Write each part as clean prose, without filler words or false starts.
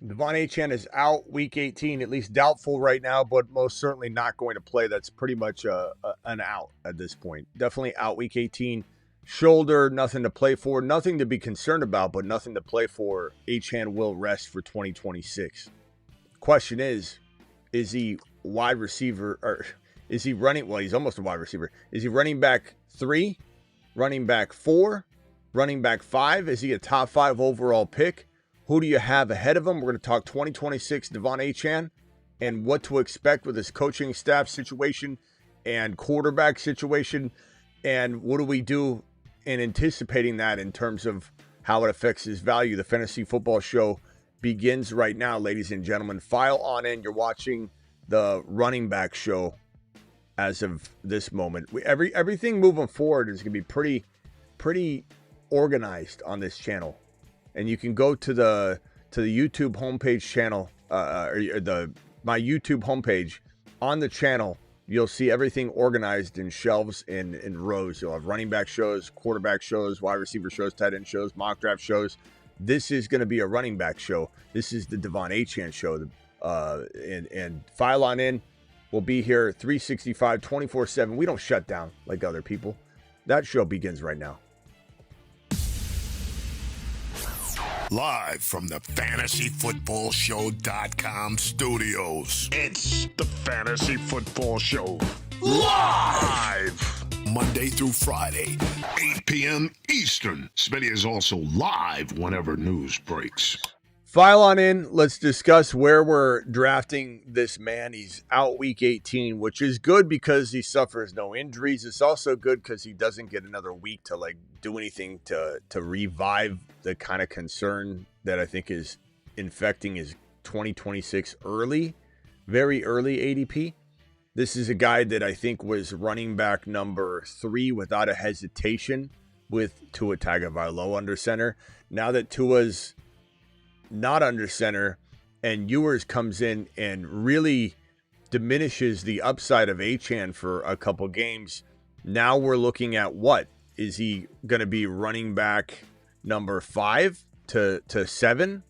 Devon Achane is out week 18, at least doubtful right now, but most certainly not going to play. That's pretty much an out at this point. Definitely out week 18. Shoulder, nothing to play for, nothing to be concerned about, but nothing to play for. Achane will rest for 2026. Question is he wide receiver, or is he running? Well, he's almost a wide receiver. Is he running back 3, running back 4, running back 5? Is he a top 5 overall pick? Who do you have ahead of him? We're going to talk 2026 Devon Achane and what to expect with his coaching staff situation and quarterback situation. And what do we do in anticipating that in terms of how it affects his value? The Fantasy Football Show begins right now, ladies and gentlemen. File on in. You're watching the running back show as of this moment. Everything moving forward is going to be pretty organized on this channel. And you can go to the YouTube homepage channel, my YouTube homepage. On the channel, you'll see everything organized in shelves and in rows. You'll have running back shows, quarterback shows, wide receiver shows, tight end shows, mock draft shows. This is going to be a running back show. This is the Devon Achane show. And file on in. We'll be here 365, 24/7. We don't shut down like other people. That show begins right now. Live from the FantasyFootballShow.com studios. It's the Fantasy Football Show. Live! Monday through Friday, 8 p.m. Eastern. Smitty is also live whenever news breaks. File on in. Let's discuss where we're drafting this man. He's out week 18, which is good because he suffers no injuries. It's also good because he doesn't get another week to do anything to revive the kind of concern that I think is infecting his 2026 very early ADP. This is a guy that I think was running back number 3 without a hesitation with Tua Tagovailoa under center. Now that Tua's not under center and Ewers comes in and really diminishes the upside of Achane for a couple games, now we're looking at what? Is he going to be running back number 5 to 7?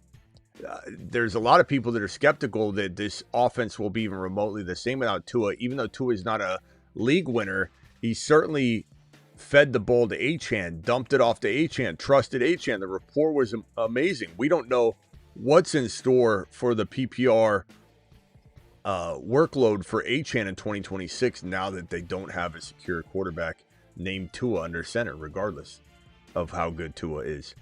There's a lot of people that are skeptical that this offense will be even remotely the same without Tua. Even though Tua is not a league winner, he certainly fed the ball to Achane, dumped it off to Achane, trusted Achane. The rapport was amazing. We don't know what's in store for the PPR workload for Achane in 2026 now that they don't have a secure quarterback named Tua under center, regardless of how good Tua is.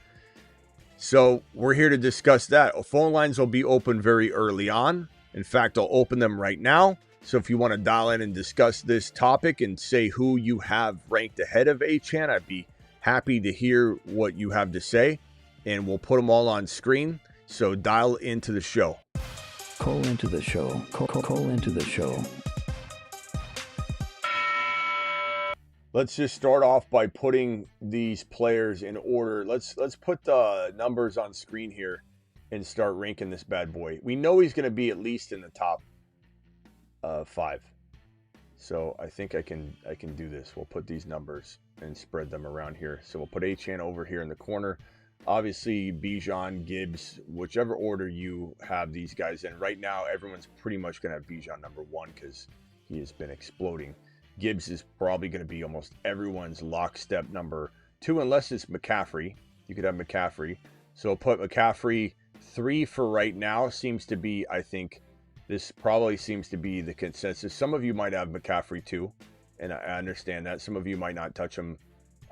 So we're here to discuss that. Phone lines will be open very early on. In fact, I'll open them right now. So if you want to dial in and discuss this topic and say who you have ranked ahead of Achane, I'd be happy to hear what you have to say. And we'll put them all on screen. So dial into the show. Call into the show. Call into the show. Let's just start off by putting these players in order. Let's put the numbers on screen here and start ranking this bad boy. We know he's going to be at least in the top 5. So I think I can do this. We'll put these numbers and spread them around here. So we'll put Achane over here in the corner. Obviously, Bijan, Gibbs, whichever order you have these guys in. Right now, everyone's pretty much going to have Bijan number 1 because he has been exploding. Gibbs is probably going to be almost everyone's lockstep number 2, unless it's McCaffrey. You could have McCaffrey. So put McCaffrey 3 for right now. Seems to be, I think, this probably seems to be the consensus. Some of you might have McCaffrey 2, and I understand that. Some of you might not touch him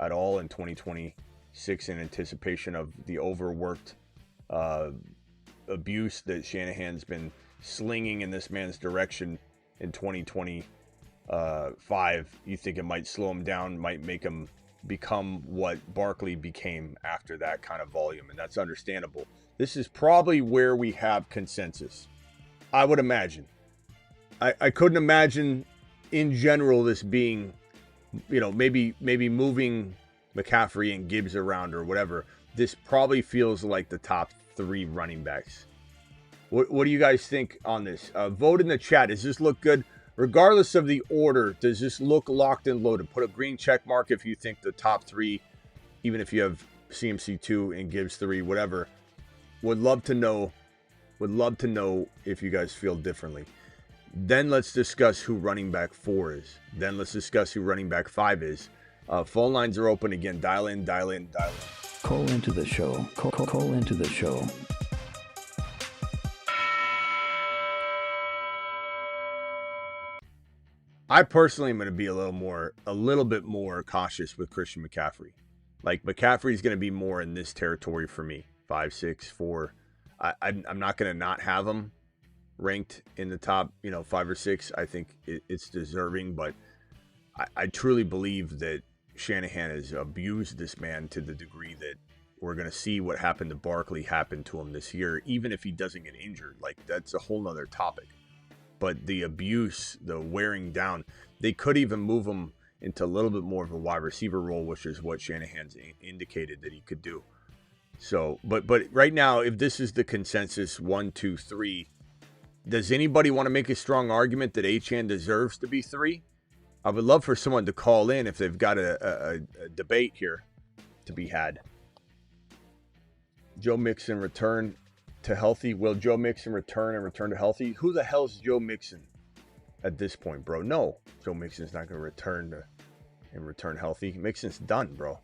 at all in 2026 in anticipation of the overworked abuse that Shanahan's been slinging in this man's direction in 2025. You think it might slow him down, might make him become what Barkley became after that kind of volume, and that's understandable. This is probably where we have consensus, I would imagine. I couldn't imagine in general this being, maybe moving McCaffrey and Gibbs around or whatever. This probably feels like the top 3 running backs. What do you guys think on this? Vote in the chat. Does this look good? Regardless of the order, does this look locked and loaded? Put a green check mark if you think the top 3, even if you have CMC 2 and Gibbs 3, whatever. Would love to know Would love to know if you guys feel differently. Then let's discuss who running back 4 is. Then let's discuss who running back 5 is. Phone lines are open again. Dial in, dial in, dial in. Call into the show. Call into the show. I personally am going to be a little bit more cautious with Christian McCaffrey. Like, McCaffrey's going to be more in this territory for me. 5, 6, 4. I'm not going to not have him ranked in the top, 5 or 6. I think it's deserving, but I truly believe that Shanahan has abused this man to the degree that we're going to see what happened to Barkley happen to him this year, even if he doesn't get injured. Like, that's a whole nother topic. But the abuse, the wearing down, they could even move him into a little bit more of a wide receiver role, which is what Shanahan's indicated that he could do. So, but right now, if this is the consensus 1, 2, 3, does anybody want to make a strong argument that Achane deserves to be 3? I would love for someone to call in if they've got a debate here to be had. Joe Mixon return to healthy. Will Joe Mixon return to healthy? Who the hell's Joe Mixon at this point, bro? No, Joe Mixon's not going to return healthy. Mixon's done, bro.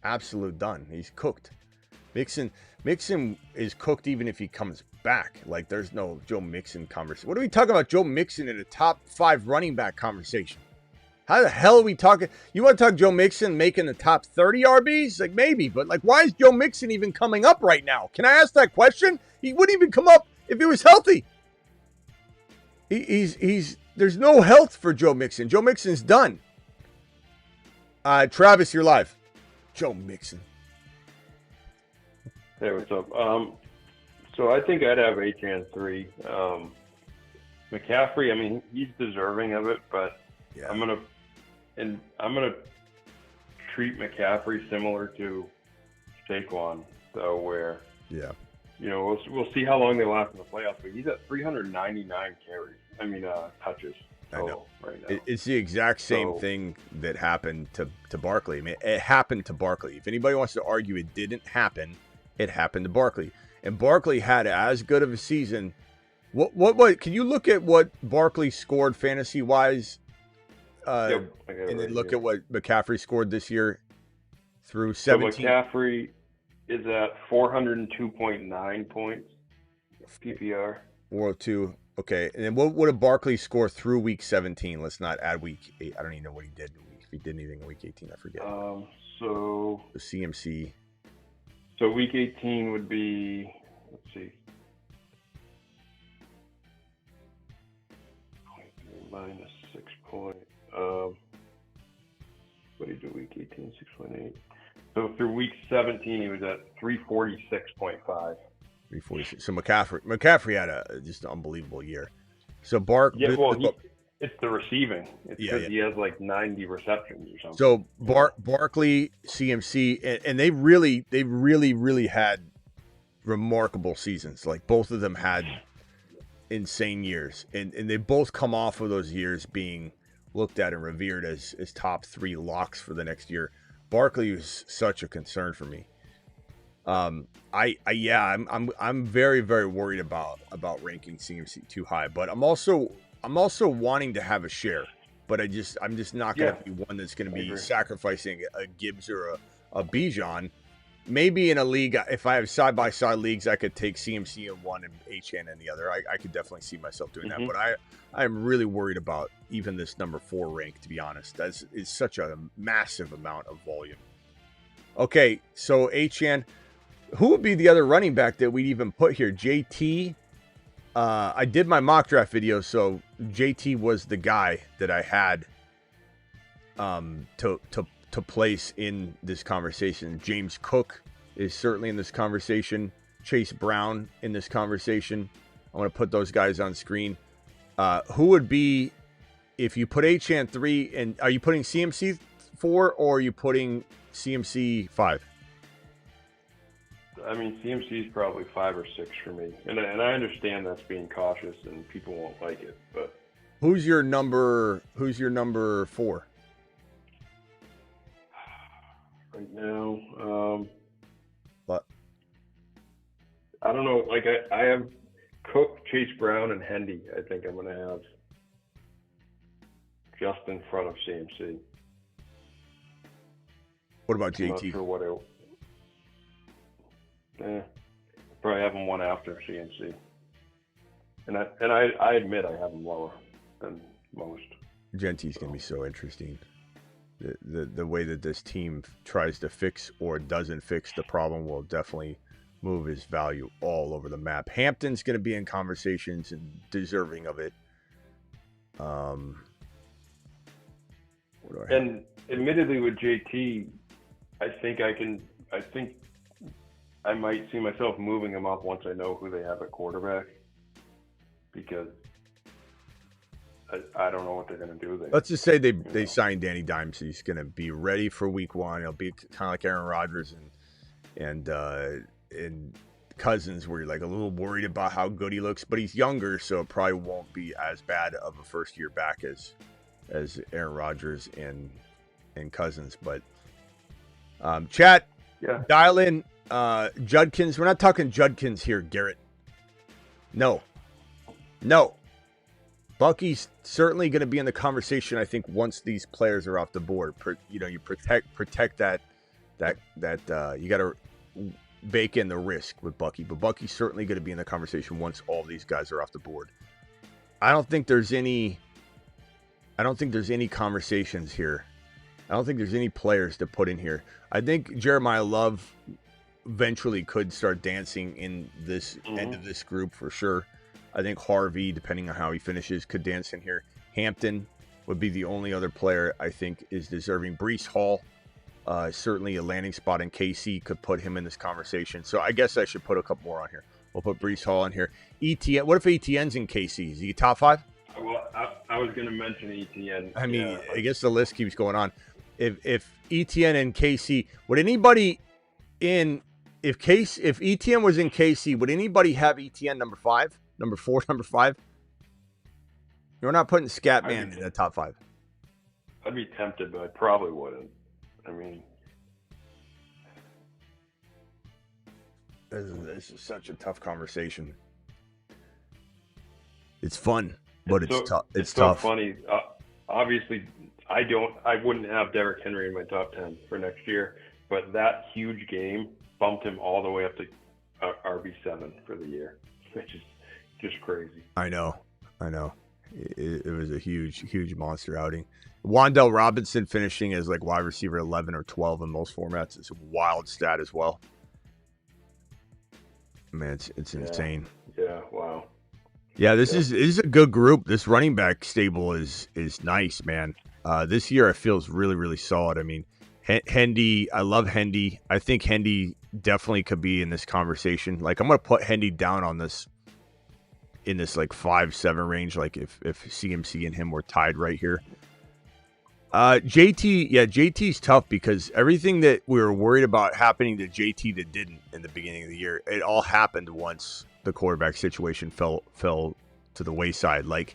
Absolute done. He's cooked. Mixon is cooked even if he comes back. Like, there's no Joe Mixon conversation. What are we talking about Joe Mixon in a top 5 running back conversation? How the hell are we talking? You want to talk Joe Mixon making the top 30 RBs? Like, maybe, but like, why is Joe Mixon even coming up right now? Can I ask that question? He wouldn't even come up if he was healthy. There's no health for Joe Mixon. Joe Mixon's done. Travis, you're live. Joe Mixon. Hey, what's up? So I think I'd have Achane 3. McCaffrey, I mean, he's deserving of it, but yeah. I'm gonna treat McCaffrey similar to Saquon, though, where we'll see how long they last in the playoffs. But he's at 399 touches total right now. It's the exact same thing that happened to Barkley. I mean, it happened to Barkley. If anybody wants to argue it didn't happen, it happened to Barkley. And Barkley had as good of a season. What can you look at what Barkley scored fantasy wise? And then look at what McCaffrey scored this year through 17. So McCaffrey is at 402.9 points PPR. 402. Okay. And then what did Barkley score through week 17? Let's not add week 8. I don't even know what he did. If he did anything in week 18, I forget. So the CMC. So week 18 would be, let's see. Minus 6 point. What did he do week 18? 6.8. So through week 17, he was at 346.5. 346. So McCaffrey had a just an unbelievable year. So it's the receiving. It's because he has like 90 receptions or something. So Barkley, CMC, and they really had remarkable seasons. Like, both of them had insane years, and they both come off of those years being looked at and revered as top 3 locks for the next year. Barkley was such a concern for me. I'm very, very worried about ranking CMC too high, but I'm also wanting to have a share, but I'm just not going to be one that's going to be sacrificing a Gibbs or a Bijan. Maybe in a league, if I have side-by-side leagues, I could take CMC in one and Achane in the other. I could definitely see myself doing that. But I'm really worried about even this number 4 rank, to be honest. It's such a massive amount of volume. Okay, so Achane, who would be the other running back that we'd even put here? JT. I did my mock draft video, so JT was the guy that I had to place in this conversation. James Cook is certainly in this conversation. Chase Brown in this conversation. I want to put those guys on screen. Who would be, if you put Achane 3, and are you putting CMC 4 or are you putting CMC 5? I mean, CMC is probably 5 or 6 for me, and I understand that's being cautious and people won't like it, but who's your number 4? Right now, What? I don't know. Like I have Cook, Chase Brown, and Hendy, I think I'm going to have just in front of CMC. What about JT? I'm not sure what probably have him one after CMC. And I admit I have him lower than most. Genty's going to be so interesting. The way that this team tries to fix or doesn't fix the problem will definitely move his value all over the map. Hampton's going to be in conversations and deserving of it. And admittedly with JT, I think I might see myself moving him up once I know who they have at quarterback, because I don't know what they're going to do there. Let's just say they signed Danny Dimes. He's going to be ready for week one. He'll be kind of like Aaron Rodgers and Cousins, where you're like a little worried about how good he looks, but he's younger, so it probably won't be as bad of a first year back as Aaron Rodgers and Cousins. But chat, dial in Judkins. We're not talking Judkins here, Garrett. No. Bucky's certainly going to be in the conversation, I think, once these players are off the board. You protect that you got to bake in the risk with Bucky, but Bucky's certainly going to be in the conversation once all these guys are off the board. I don't think there's any conversations here. I don't think there's any players to put in here. I think Jeremiah Love eventually could start dancing in this end of this group for sure. I think Harvey, depending on how he finishes, could dance in here. Hampton would be the only other player I think is deserving. Breece Hall, certainly a landing spot in KC, could put him in this conversation. So I guess I should put a couple more on here. We'll put Breece Hall in here. ETN, what if ETN's in KC? Is he top 5? Well, I was going to mention ETN. I mean, I guess the list keeps going on. If ETN and KC, would anybody in if ETN was in KC, would anybody have ETN number 5? Number 4, number 5? You're not putting Scatman in the top 5. I'd be tempted, but I probably wouldn't. I mean, this is such a tough conversation. It's fun, but it's tough. It's tough. So funny. Obviously, I wouldn't have Derrick Henry in my top 10 for next year, but that huge game bumped him all the way up to RB7 for the year, which is just crazy. I know. It was a huge monster outing. Wan'Dale Robinson finishing as like wide receiver 11 or 12 in most formats is a wild stat as well. Man, it's insane. Yeah, wow. Yeah, this is a good group. This running back stable is nice, man. This year it feels really, really solid. I mean, Hendy, I love Hendy. I think Hendy definitely could be in this conversation. Like, I'm going to put Hendy down on this, in this like 5-7 range. Like if CMC and him were tied right here. JT's tough because everything that we were worried about happening to JT that didn't in the beginning of the year, it all happened once the quarterback situation fell to the wayside. Like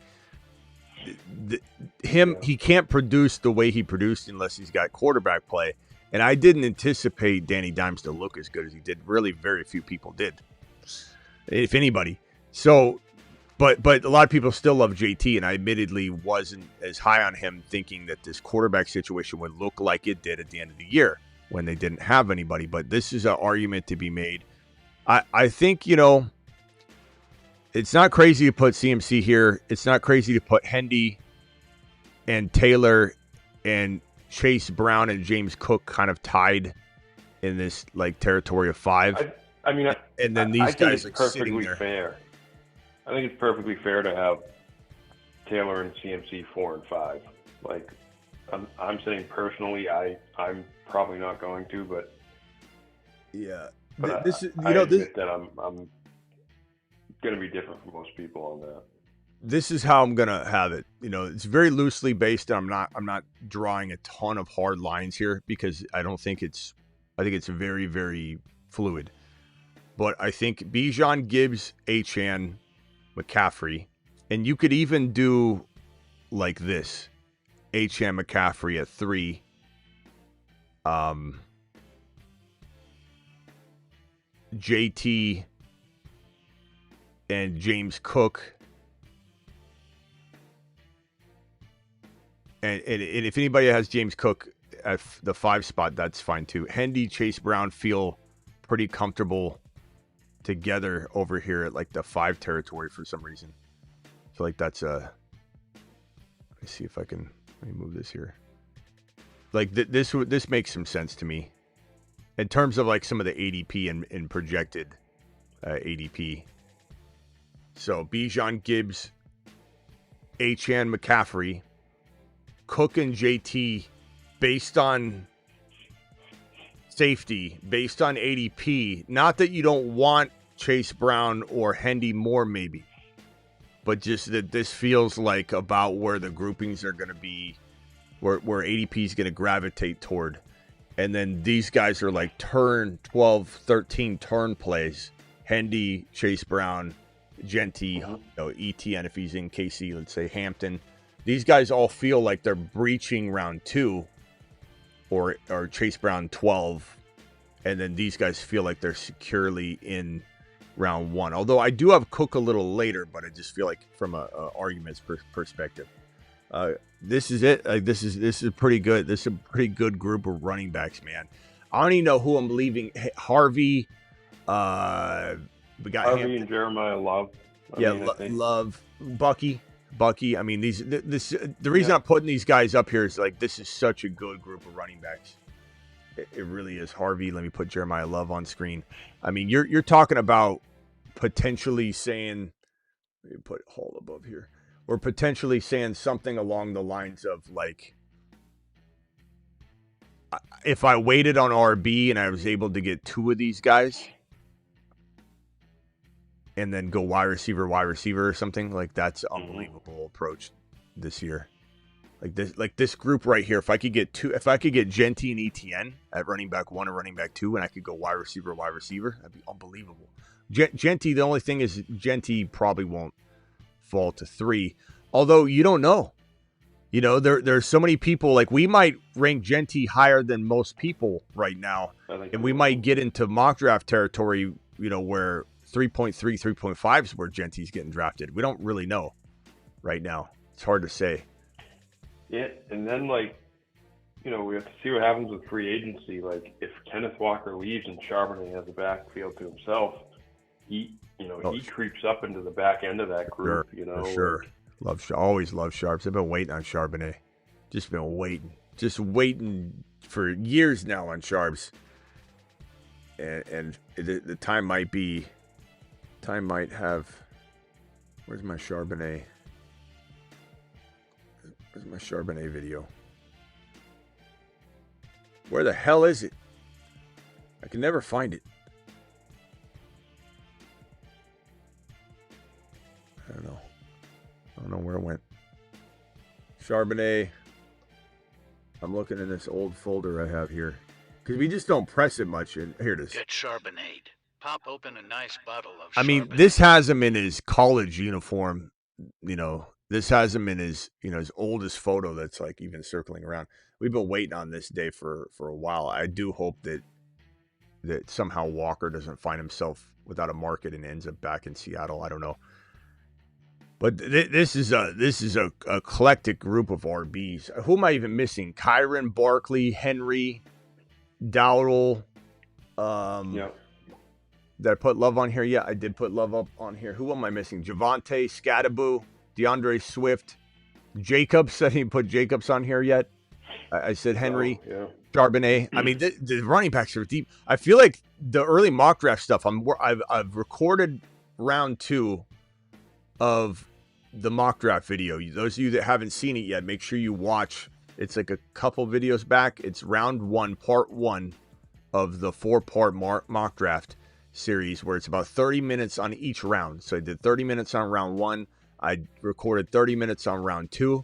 he can't produce the way he produced unless he's got quarterback play. And I didn't anticipate Danny Dimes to look as good as he did. Really, very few people did, if anybody. So, but a lot of people still love JT, and I admittedly wasn't as high on him, thinking that this quarterback situation would look like it did at the end of the year when they didn't have anybody. But this is an argument to be made. I think, it's not crazy to put CMC here. It's not crazy to put Hendy and Taylor and Chase Brown and James Cook kind of tied in this like territory of 5. And then these guys like sitting there. Fair. I think it's perfectly fair to have Taylor and CMC 4 and 5. Like, I'm saying personally, I'm probably not going to, but yeah. But I admit that I'm going to be different from most people on that. This is how I'm going to have it. It's very loosely based. I'm not drawing a ton of hard lines here because I think it's very, very fluid. But I think Bijan, Gibbs, Achane, McCaffrey, and you could even do like this: Achane, McCaffrey at 3, JT and James Cook. And if anybody has James Cook at the 5 spot, that's fine too. Hendy, Chase Brown feel pretty comfortable together over here at like the 5 territory for some reason. I feel like that's let me see if I can, let me move this here. Like this makes some sense to me in terms of like some of the ADP and projected ADP. So Bijan, Gibbs, Achane, McCaffrey, Cook, and JT, based on safety, based on ADP. Not that you don't want Chase Brown or Hendy more, maybe, but just that this feels like about where the groupings are going to be, where ADP is going to gravitate toward. And then these guys are like turn 12, 13 turn plays. Hendy, Chase Brown, Genty, ETN if he's in KC, let's say Hampton. These guys all feel like they're breaching round 2 or Chase Brown 12. And then these guys feel like they're securely in round 1. Although I do have Cook a little later, but I just feel like from a arguments perspective. This is it. This is pretty good. This is a pretty good group of running backs, man. I don't even know who I'm leaving. Harvey. We got Harvey Hampton. and Jeremiah Love. Love. Bucky. I mean, the reason I'm putting these guys up here is like this is such a good group of running backs. It really is. Harvey. Let me put Jeremiah Love on screen. I mean, you're talking about potentially saying. Let me put Hall above here. We're potentially saying something along the lines of like, if I waited on RB and I was able to get 2 of these guys, and then go wide receiver or something, like that's an unbelievable approach this year. Like this group right here, if I could get Genty and ETN at running back 1 or running back 2, and I could go wide receiver, that'd be unbelievable. Genty, the only thing is Genty probably won't fall to 3, although you don't know. You know, there's so many people, like we might rank Genty higher than most people right now, and we might get into mock draft territory, you know, where 3.3, 3.5 is where Genty's getting drafted. We don't really know right now. It's hard to say. Yeah, and then like, you know, we have to see what happens with free agency. Like if Kenneth Walker leaves and Charbonnet has a backfield to himself, he creeps up into the back end of that group. Sure, you know, sure. Always love Sharps. I've been waiting on Charbonnet. Just waiting for years now on Sharps. And the time might have. Where's my Charbonnet? Where's my Charbonnet video? Where the hell is it? I can never find it. I don't know where it went. Charbonnet. I'm looking in this old folder I have here. Because we just don't press it much. And here it is. Get Charbonnet. Pop open a nice bottle of I mean, Charbonnet. this has him in his college uniform. You know, this has him in his, you know, his oldest photo that's like even circling around. We've been waiting on this day for a while. I do hope that somehow Walker doesn't find himself without a market and ends up back in Seattle. I don't know. But this is a eclectic group of RBs. Who am I even missing? Kyron, Barkley, Henry, Dowdle. yeah. Did I put Love on here? Yeah, I did put Love up on here. Who am I missing? Javonte, Scattaboo, DeAndre Swift, Jacobs. I didn't put Jacobs on here yet. I said Henry, Charbonnet. I mean, the running backs are deep. I feel like the early mock draft stuff. I've recorded round 2 of the mock draft video. Those of you that haven't seen it yet, make sure you watch. It's like a couple videos back. It's round 1, part 1 of the 4-part mock draft series, where it's about 30 minutes on each round. So I did 30 minutes on round 1. I recorded 30 minutes on round 2,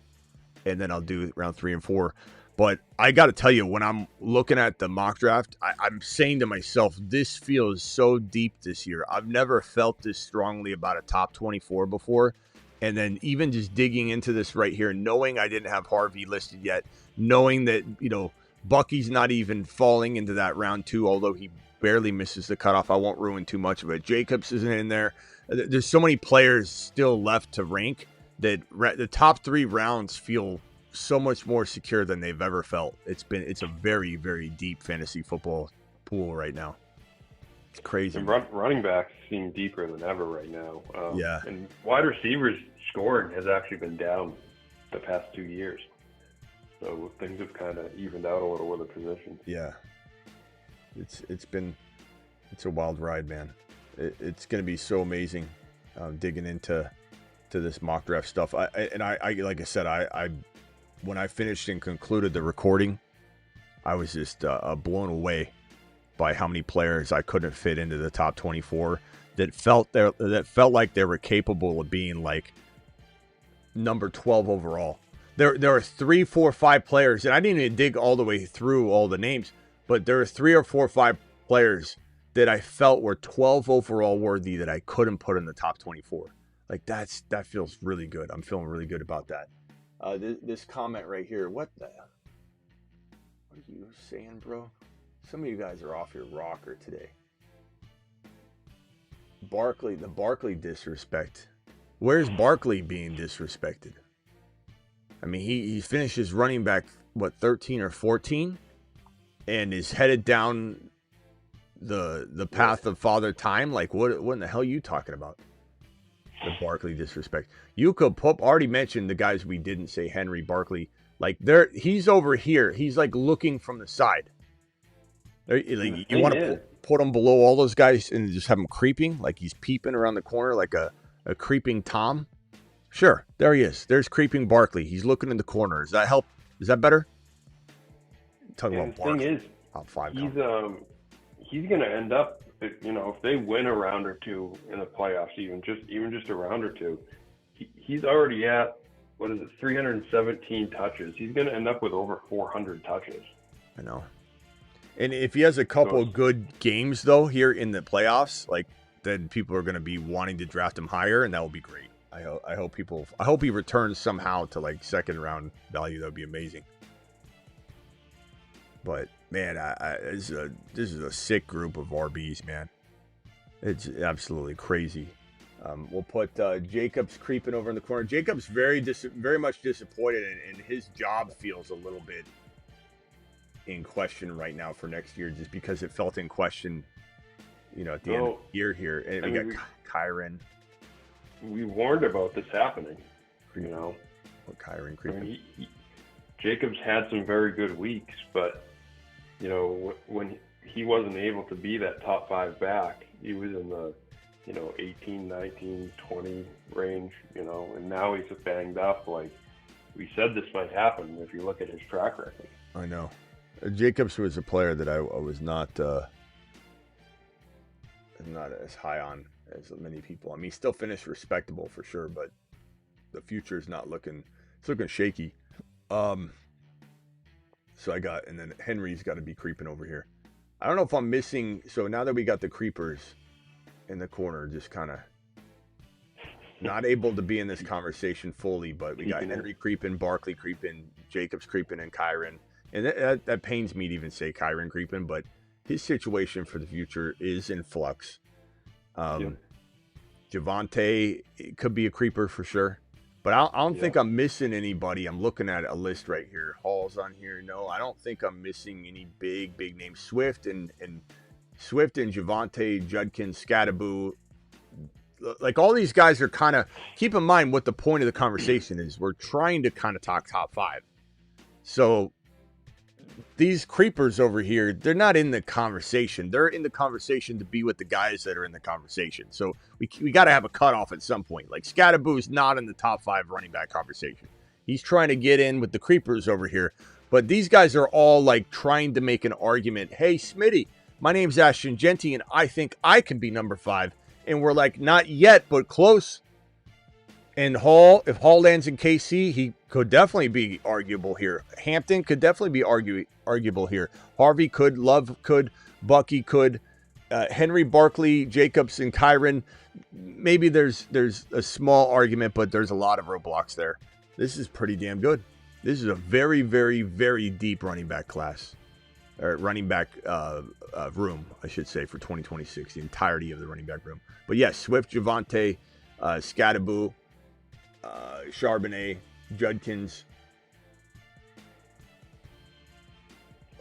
and then I'll do round 3 and 4. But I got to tell you, when I'm looking at the mock draft, I'm saying to myself, this feels so deep this year. I've never felt this strongly about a top 24 before. And then even just digging into this right here, knowing I didn't have Harvey listed yet, knowing that, you know, Bucky's not even falling into that round 2, although he barely misses the cutoff. I won't ruin too much of it. Jacobs isn't in there. There's so many players still left to rank that the top 3 rounds feel so much more secure than they've ever felt. It's a very, very deep fantasy football pool right now. It's crazy. And running backs seem deeper than ever right now. Yeah. And wide receivers scoring has actually been down the past 2 years. So things have kind of evened out a little with the positions. Yeah. It's a wild ride, man. It's going to be so amazing digging into this mock draft stuff. I like I said, I when I finished and concluded the recording, I was just blown away by how many players I couldn't fit into the top 24 that felt like they were capable of being like number 12 overall. There are 3, 4, 5 players, and I didn't even dig all the way through all the names, but there are 3 or 4 or 5 players that I felt were 12 overall worthy that I couldn't put in the top 24. Like that feels really good. I'm feeling really good about that. This comment right here, what are you saying, bro? Some of you guys are off your rocker today. The Barkley disrespect. Where's Barkley being disrespected? I mean, he finishes running back, 13 or 14, and is headed down the path of Father Time. Like, what in the hell are you talking about? The Barkley disrespect. You could already mentioned the guys we didn't say, Henry, Barkley. Like, he's over here. He's like looking from the side. Like, you want to put him below all those guys and just have him creeping, like he's peeping around the corner like a creeping Tom? Sure, there he is. There's creeping Barkley. He's looking in the corner. Does that help? Is that better? Talking about Barkley. The thing is, top 5. He's going to end up, if they win a round or two in the playoffs, even just a round or two, he's already at 317 touches. He's going to end up with over 400 touches. I know. And if he has a couple of good games though here in the playoffs, like, then people are going to be wanting to draft him higher, and that will be great. I hope he returns somehow to like second round value. That would be amazing. But man, this is a sick group of RBs, man. It's absolutely crazy. We'll put Jacobs creeping over in the corner. Jacobs very much disappointed, and his job feels a little bit in question right now for next year, just because it felt in question, at the end of the year here. And we got Kyren. We warned about this happening, What Kyren creeping? Jacobs had some very good weeks, but when he wasn't able to be that top 5 back, he was in the 18, 19, 20 range, and now he's banged up. Like we said, this might happen if you look at his track record. I know. Jacobs was a player that I was not as high on as many people. I mean, he still finished respectable for sure, but the future is not looking. It's looking shaky. So and then Henry's got to be creeping over here. I don't know if I'm missing. So now that we got the creepers in the corner, just kind of not able to be in this conversation fully, but we got Henry creeping, Barkley creeping, Jacobs creeping, and Kyren. And that pains me to even say Kyren creeping, but his situation for the future is in flux. Javonte could be a creeper for sure, but I don't think I'm missing anybody. I'm looking at a list right here. Hall's on here. No, I don't think I'm missing any big names. Swift and Javonte, Judkins, Scadaboo. Like, all these guys are kind of, keep in mind what the point of the conversation is. We're trying to kind of talk top 5. So these creepers over here, they're not in the conversation. They're in the conversation to be with the guys that are in the conversation. So we got to have a cutoff at some point. Like, Scadaboo's not in the top 5 running back conversation. He's trying to get in with the creepers over here. But these guys are all like trying to make an argument. Hey, Smitty, my name's Ashton Genty, and I think I can be number 5. And we're like, not yet, but close. And if Hall lands in KC, he could definitely be arguable here. Hampton could definitely be arguable here. Harvey could, Love could, Bucky could, Henry, Barkley, Jacobs, and Kyren. Maybe there's a small argument, but there's a lot of roadblocks there. This is pretty damn good. This is a very, very, very deep running back class. or running back room, I should say, for 2026, the entirety of the running back room. But yes, Swift, Javonte, Scadaboo, Charbonnet, Judkins,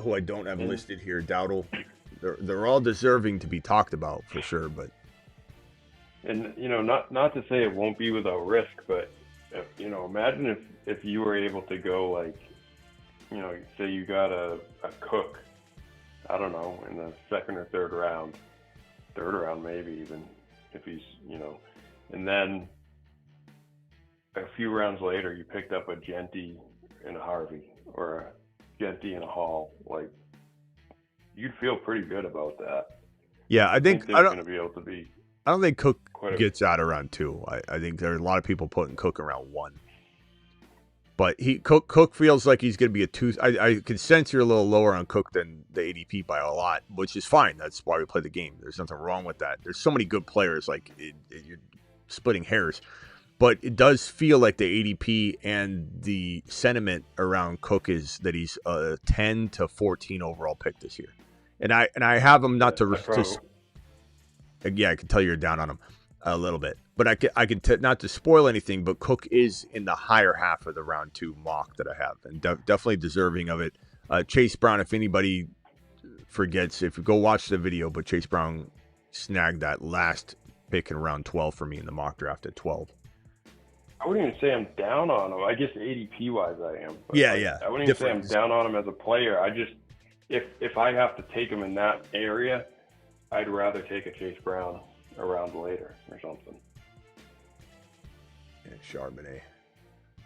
who I don't have listed here, Dowdle. They're all deserving to be talked about for sure. But not to say it won't be without risk, but imagine if you were able to go like, say you got a Cook, I don't know, in the second or third round maybe even, if he's, and then a few rounds later you picked up a Genty and a Harvey, or a Genty and a Hall, like, you'd feel pretty good about that. Yeah, I think they're going to be able to be. I don't think Cook gets out around 2. I think there are a lot of people putting Cook around 1. But Cook feels like he's going to be a 2. I can sense you're a little lower on Cook than the ADP by a lot, which is fine. That's why we play the game. There's nothing wrong with that. There's so many good players, like you're splitting hairs. But it does feel like the ADP and the sentiment around Cook is that he's a 10 to 14 overall pick this year. And I have him not I can tell you're down on him a little bit. But I can not to spoil anything, but Cook is in the higher half of the round 2 mock that I have, and definitely deserving of it. Chase Brown, if anybody forgets, if you go watch the video, but Chase Brown snagged that last pick in round 12 for me in the mock draft at 12. I wouldn't even say I'm down on him. I guess ADP wise I am. But yeah. I wouldn't even say I'm down on him as a player. I just, if I have to take him in that area, I'd rather take a Chase Brown a round later or something. And Charbonnet.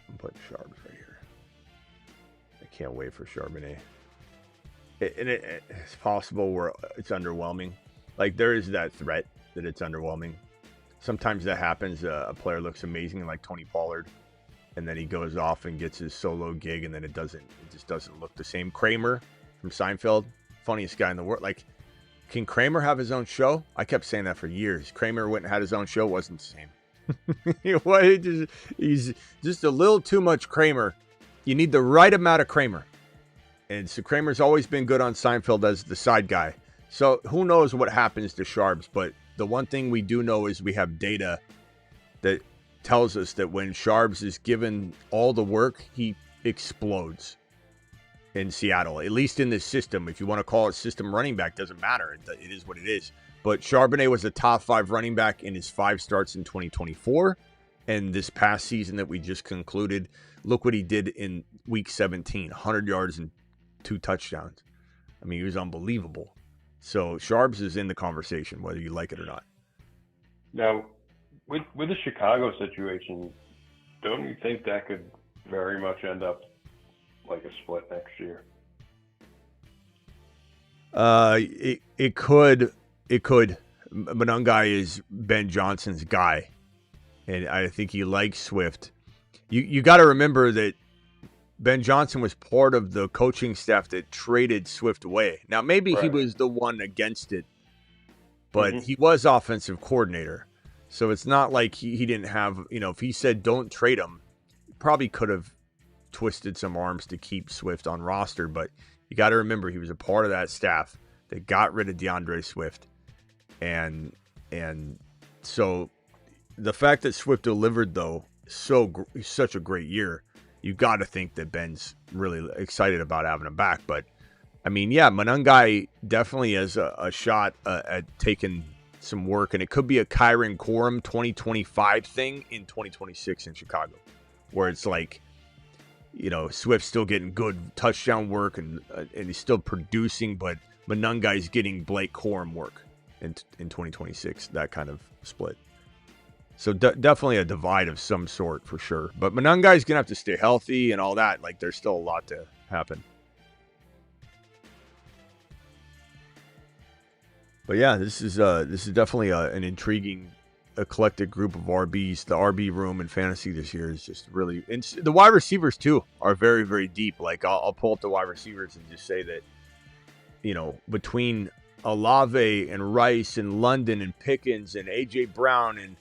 I'm putting Charbs right here. I can't wait for Charbonnet. It's possible where it's underwhelming. Like, there is that threat that it's underwhelming. Sometimes that happens. A player looks amazing, like Tony Pollard, and then he goes off and gets his solo gig, and then it just doesn't look the same. Kramer from Seinfeld, funniest guy in the world. Like, can Kramer have his own show? I kept saying that for years. Kramer went and had his own show, wasn't the same. He's just a little too much Kramer. You need the right amount of Kramer. And so Kramer's always been good on Seinfeld as the side guy. So who knows what happens to Sharps, but the one thing we do know is we have data that tells us that when Sharps is given all the work, he explodes in Seattle, at least in this system. If you want to call it system running back, doesn't matter. It is what it is. But Charbonnet was a top 5 running back in his 5 starts in 2024. And this past season that we just concluded, look what he did in week 17, 100 yards and 2 touchdowns. I mean, he was unbelievable. So Sharps is in the conversation, whether you like it or not. Now, with the Chicago situation, don't you think that could very much end up like a split next year? It could. Monangai is Ben Johnson's guy, and I think he likes Swift. You got to remember that Ben Johnson was part of the coaching staff that traded Swift away. Now, maybe he was the one against it, but he was offensive coordinator. So it's not like he didn't have, if he said don't trade him, he probably could have twisted some arms to keep Swift on roster. But you got to remember he was a part of that staff that got rid of DeAndre Swift. And so the fact that Swift delivered, though, such a great year, you got to think that Ben's really excited about having him back. But, I mean, yeah, Monangai definitely has a shot at taking some work. And it could be a Kyron Corum 2025 thing in 2026 in Chicago, where it's like, Swift's still getting good touchdown work and he's still producing, but Monangai's getting Blake Corum work in 2026, that kind of split. So definitely a divide of some sort for sure. But Monangai's going to have to stay healthy and all that. Like, there's still a lot to happen. But yeah, this is definitely an intriguing, eclectic group of RBs. The RB room in fantasy this year is just really... And the wide receivers, too, are very, very deep. Like, I'll pull up the wide receivers and just say that, between Olave and Rice and London and Pickens and A.J. Brown and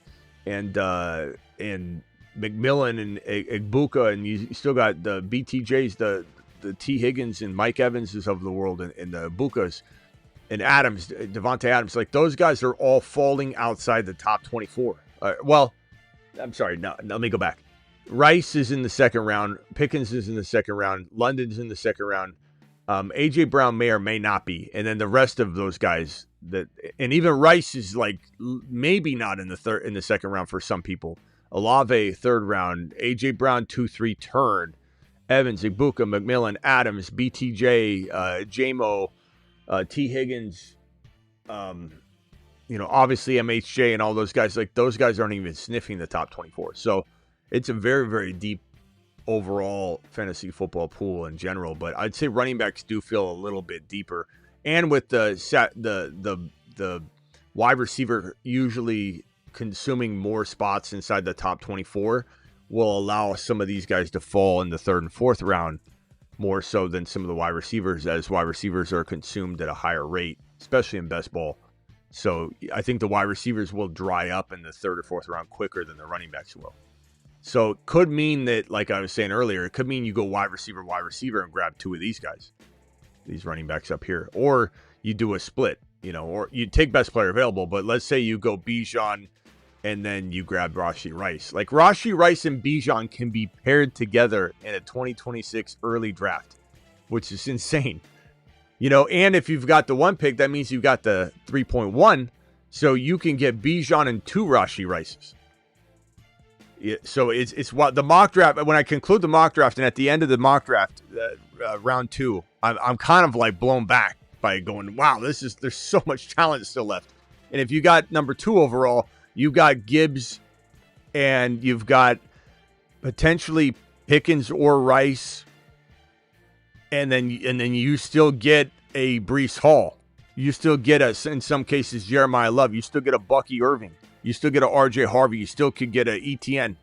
McMillan and Egbuka, and you still got the BTJs, the the T. Higgins and Mike Evanses of the world and the Bukas and Adams, Devontae Adams, like those guys are all falling outside the top 24. Well, I'm sorry. No, let me go back. Rice is in the second round. Pickens is in the second round. London's in the second round. A.J. Brown may or may not be. And then the rest of those guys, and even Rice is like maybe not in the second round for some people. Olave, third round. A.J. Brown, 2-3 turn. Evans, Ibuka, McMillan, Adams, BTJ, JMO, T. Higgins, obviously MHJ and all those guys. Like those guys aren't even sniffing the top 24. So it's a very, very deep overall fantasy football pool in general. But I'd say running backs do feel a little bit deeper. And with the wide receiver usually consuming more spots inside the top 24 will allow some of these guys to fall in the third and fourth round more so than some of the wide receivers, as wide receivers are consumed at a higher rate, especially in best ball. So I think the wide receivers will dry up in the third or fourth round quicker than the running backs will. So it could mean that, like I was saying earlier, it could mean you go wide receiver, and grab two of these guys, these running backs up here. Or you do a split, or you take best player available, but let's say you go Bijan and then you grab Rashee Rice. Like Rashee Rice and Bijan can be paired together in a 2026 early draft, which is insane. And if you've got the 1 pick, that means you've got the 3.1. So you can get Bijan and 2 Rashee Rices. So it's what the mock draft, when I conclude the mock draft and at the end of the mock draft, round 2, I'm kind of like blown back by going, wow, there's so much talent still left. And if you got number 2 overall, you've got Gibbs and you've got potentially Pickens or Rice. And then you still get a Breece Hall. You still get in some cases, Jeremiah Love. You still get a Bucky Irving. You still get a RJ Harvey. You still could get a ETN.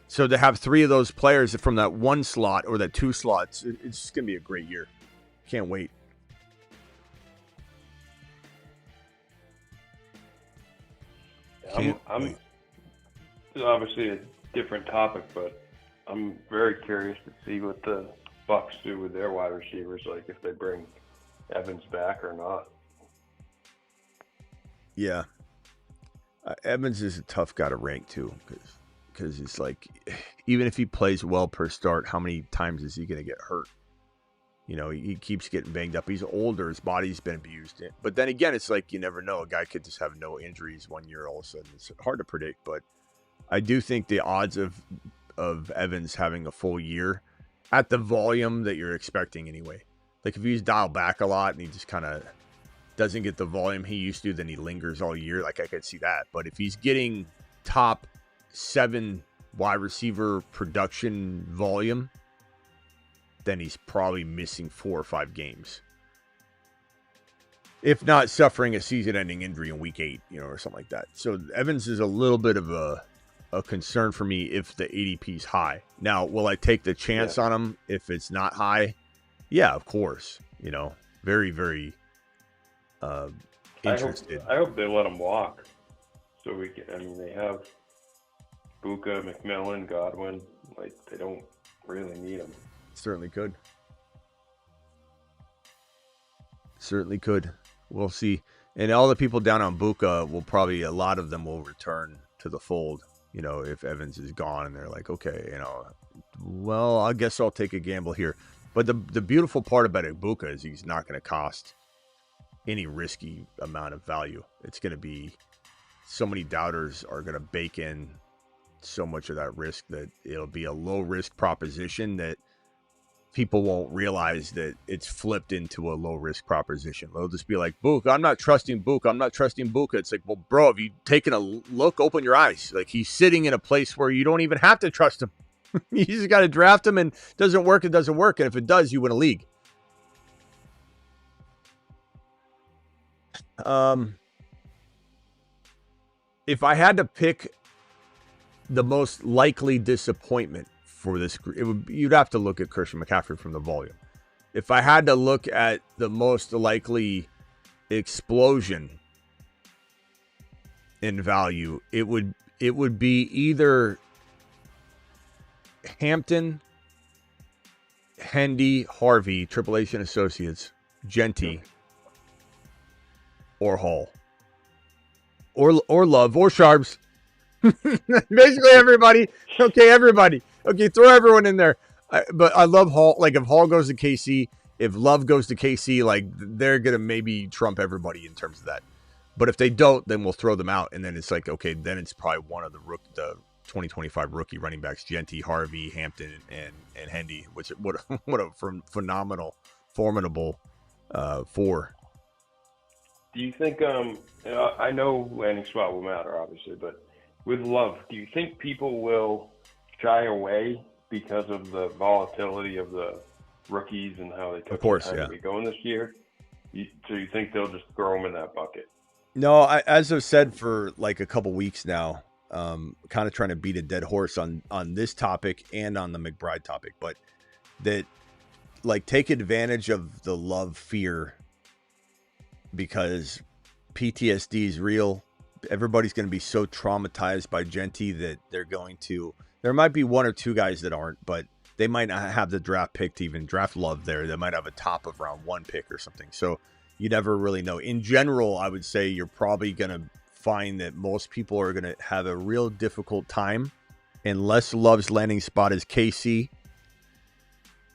So to have 3 of those players from that 1 slot or that 2 slots, it's going to be a great year. Can't wait. I'm this is obviously a different topic, but I'm very curious to see what the Bucks do with their wide receivers, like if they bring Evans back or not. Yeah. Evans is a tough guy to rank too, because it's like, even if he plays well per start, how many times is he going to get hurt? He keeps getting banged up. He's older. His body's been abused. But then again, it's like you never know. A guy could just have no injuries 1 year all of a sudden. It's hard to predict. But I do think the odds of Evans having a full year at the volume that you're expecting anyway. Like if he's dialed back a lot and he just kind of doesn't get the volume he used to, then he lingers all year. Like I could see that. But if he's getting top 7 wide receiver production volume, then he's probably missing 4 or 5 games. If not suffering a season-ending injury in week 8, or something like that. So Evans is a little bit of a concern for me if the ADP is high. Now, will I take the chance on him if it's not high? Yeah, of course. Very, very interested. I hope they let him walk. So they have Buka, McMillan, Godwin. Like, they don't really need him. Certainly could. We'll see. And all the people down on Buka will probably, a lot of them will return to the fold, if Evans is gone and they're like, okay, well, I guess I'll take a gamble here. But the beautiful part about Ibuka is he's not going to cost any risky amount of value. It's going to be, so many doubters are going to bake in so much of that risk that it'll be a low risk proposition that people won't realize that it's flipped into a low risk proposition. They'll just be like, Buka, I'm not trusting Buka. It's like, well, bro, if you've taken a look, open your eyes. Like, he's sitting in a place where you don't even have to trust him. You just got to draft him, and it doesn't work. And if it does, you win a league. If I had to pick the most likely disappointment for this, you'd have to look at Christian McCaffrey from the volume. If I had to look at the most likely explosion in value, it would be either Hampton Hendy, Harvey, Triple H and Associates, Genty, or Hall, or Love, or Sharps. Basically everybody. Okay, everybody. Okay, throw everyone in there. But I love Hall. Like, if Hall goes to KC, if Love goes to KC, like, they're going to maybe trump everybody in terms of that. But if they don't, then we'll throw them out. And then it's like, okay, then it's probably one of the 2025 rookie running backs, Genty, Harvey, Hampton, and Hendy, which what a phenomenal, formidable four. Do you think, I know landing spot will matter, obviously, but with Love, do you think people will shy away because of the volatility of the rookies and how they took time to be going this year? So you think they'll just throw them in that bucket? No, as I've said for like a couple weeks now, kind of trying to beat a dead horse on this topic and on the McBride topic, but that, like, take advantage of the Love fear, because PTSD is real. Everybody's going to be so traumatized by Genty that there might be one or two guys that aren't, but they might not have the draft pick to even draft Love there. They might have a top of round 1 pick or something. So you never really know. In general, I would say you're probably going to find that most people are going to have a real difficult time unless Love's landing spot is KC.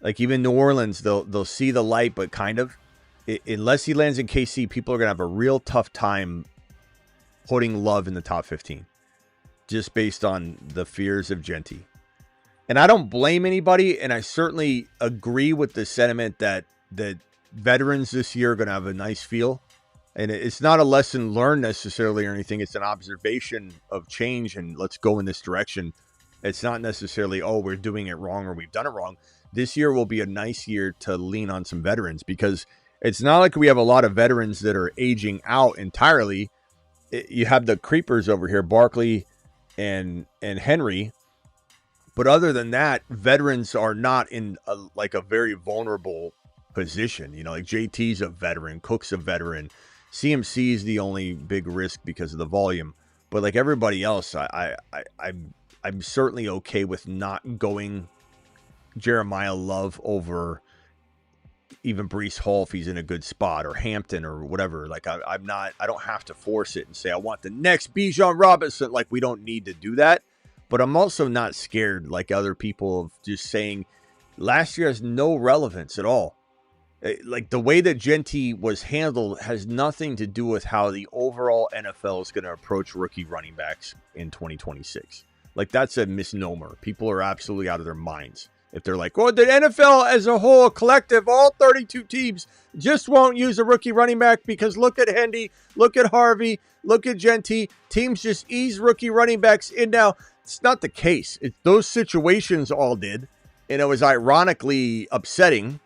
Like, even New Orleans, they'll see the light, but kind of. Unless he lands in KC, people are going to have a real tough time putting Love in the top 15, just based on the fears of Genty. And I don't blame anybody, and I certainly agree with the sentiment that veterans this year are going to have a nice feel. And it's not a lesson learned necessarily or anything. It's an observation of change, and let's go in this direction. It's not necessarily, oh, we're doing it wrong or we've done it wrong. This year will be a nice year to lean on some veterans, because it's not like we have a lot of veterans that are aging out entirely. You have the creepers over here, Barkley and Henry. But other than that, veterans are not in a very vulnerable position. You know, like JT's a veteran, Cook's a veteran. CMC is the only big risk because of the volume. But like everybody else, I'm certainly okay with not going Jeremiah Love over even Breece Hall if he's in a good spot, or Hampton or whatever. Like, I don't have to force it and say I want the next Bijan Robinson. Like, we don't need to do that. But I'm also not scared like other people of just saying last year has no relevance at all. Like, the way that Genty was handled has nothing to do with how the overall NFL is going to approach rookie running backs in 2026. Like, that's a misnomer. People are absolutely out of their minds if they're like, oh, the NFL as a whole, collective, all 32 teams just won't use a rookie running back because look at Hendy, look at Harvey, look at Genty. Teams just ease rookie running backs in now. It's not the case. Those situations all did, and it was ironically upsetting.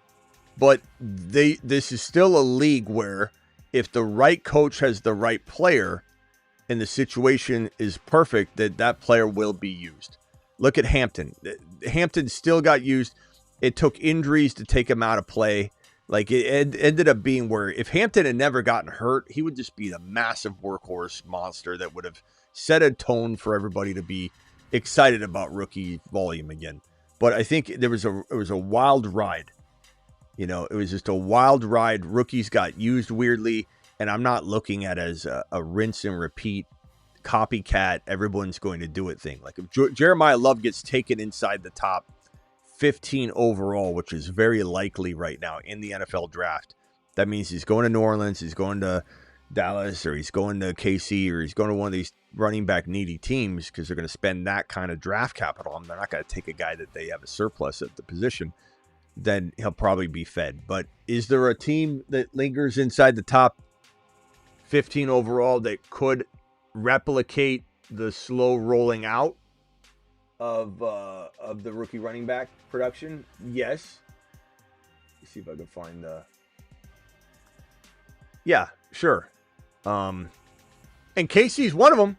But this is still a league where if the right coach has the right player and the situation is perfect, that player will be used. Look at Hampton. Hampton still got used. It took injuries to take him out of play. Like, it ended up being where if Hampton had never gotten hurt, he would just be the massive workhorse monster that would have set a tone for everybody to be excited about rookie volume again. But I think it was a wild ride. You know, it was just a wild ride. Rookies got used weirdly, and I'm not looking at it as a rinse and repeat copycat, everyone's going to do it thing. Like, if Jeremiah Love gets taken inside the top 15 overall, which is very likely right now in the NFL draft, that means he's going to New Orleans, he's going to Dallas, or he's going to KC, or he's going to one of these running back needy teams because they're going to spend that kind of draft capital and they're not going to take a guy that they have a surplus at the position. Then he'll probably be fed. But is there a team that lingers inside the top 15 overall that could replicate the slow rolling out of the rookie running back production? Yes. Let's see if I can find the. Yeah, sure. And Casey's one of them.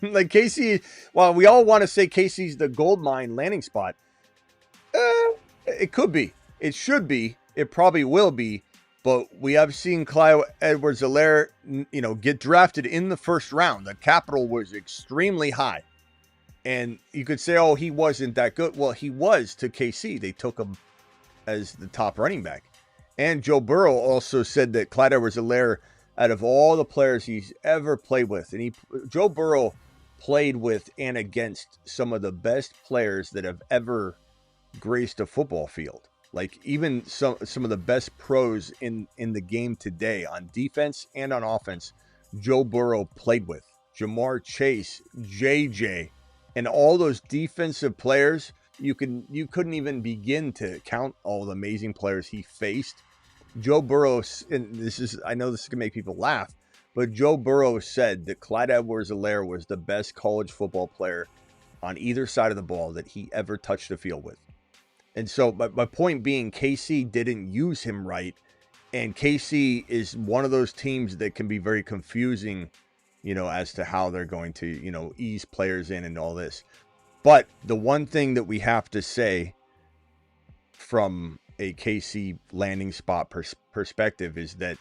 Like, Casey, while we all want to say Casey's the gold mine landing spot, it could be. It should be. It probably will be. But we have seen Clyde Edwards-Helaire, get drafted in the first round. The capital was extremely high. And you could say, oh, he wasn't that good. Well, he was to KC. They took him as the top running back. And Joe Burrow also said that Clyde Edwards-Helaire, out of all the players he's ever played with, and Joe Burrow played with and against some of the best players that have ever graced a football field. Like even some of the best pros in the game today on defense and on offense, Joe Burrow played with. Jamar Chase, JJ, and all those defensive players, you couldn't even begin to count all the amazing players he faced. Joe Burrow, and I know this is gonna make people laugh, but Joe Burrow said that Clyde Edwards-Helaire was the best college football player on either side of the ball that he ever touched the field with. And so my point being, KC didn't use him right. And KC is one of those teams that can be very confusing, as to how they're going to, ease players in and all this. But the one thing that we have to say from a KC landing spot perspective is that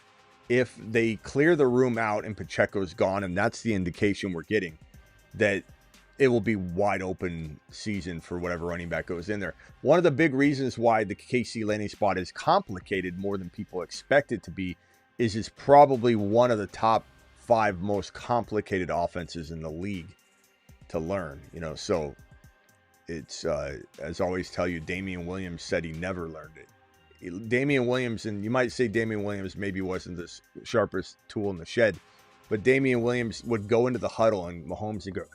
if they clear the room out and Pacheco's gone, and that's the indication we're getting, that it will be wide open season for whatever running back goes in there. One of the big reasons why the KC landing spot is complicated more than people expect it to be is it's probably one of the top 5 most complicated offenses in the league to learn, so it's, as I always tell you, Damian Williams said he never learned it. Damian Williams, and you might say Damian Williams maybe wasn't the sharpest tool in the shed, but Damian Williams would go into the huddle and Mahomes would go,